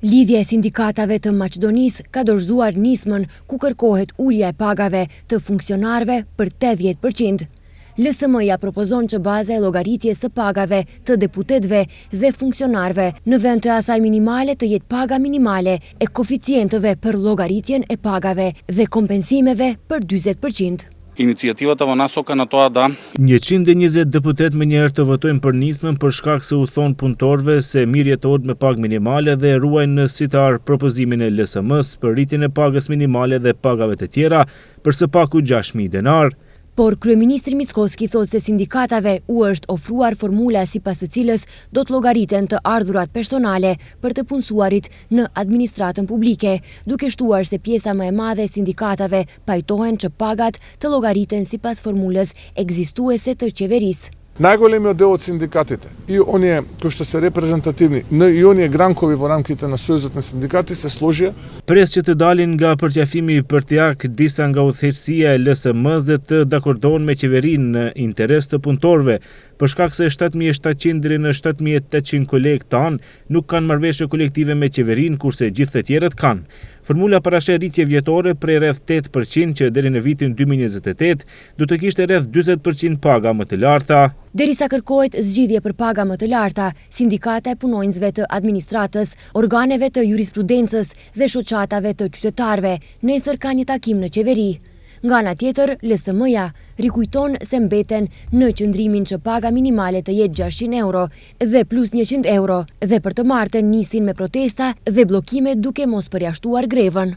Lidhja e sindikatave të Maqedonisë ka dorëzuar nismën ku kërkohet ulja e pagave të funksionarëve për 80%. LSM-ja propozon që baza e llogaritjes së pagave të deputetëve dhe funksionarëve në vend të asaj minimale të jetë paga minimale e koeficientëve për llogaritjen e pagave dhe kompensimeve për 40%. Iniciativata vë naso ka në toa da. 120 deputet me njerë të votojnë për nismën për shkak se u thonë punëtorëve se mirë jetohet me pagë minimale dhe ruajnë në sitar propozimin e LSM-s për rritjen e pagës minimale dhe pagave të tjera për së paku 6.000 denar. Por kryeministri Mickoski thotë se sindikatave u është ofruar formula sipas së cilës do të llogariten të ardhurat personale për të punësuarit në administratën publike, duke shtuar se pjesa më e madhe e sindikatave pajtohen që pagat të llogariten sipas formulës ekzistuese të qeverisë. Najgolemi deo od sindikatite i on je, kao što se reprezentativni, i on je grankovi v raмките na Союзот на sindikati se složje. Pres që të dalin nga përqafimi për t'jak disa nga udhëheqësia e LSM-s dhe të dakordon me qeverinë në interes të punëtorëve, për shkak se 7.700 deri në 7.800 kolegë tanë nuk kanë marrëveshje kolektive me qeverinë, kurse gjithë të tjerët kanë. Formula parasheh rritje vjetore prej rreth 8% që deri në vitin 2028 do të kishte rreth 40% paga më të larta. Derisa kërkohet zgjidhje për paga më të larta, sindikata e punonjësve të administratës, organeve të jurisprudencës dhe shoqatave të qytetarëve nesër ka një takim në qeveri. Nga ana tjetër, LSM-ja rikujton se mbeten në qëndrimin që paga minimale të jetë 600 euro dhe plus 100 euro dhe për të martën nisin me protesta dhe bllokime duke mos përjashtuar grevën.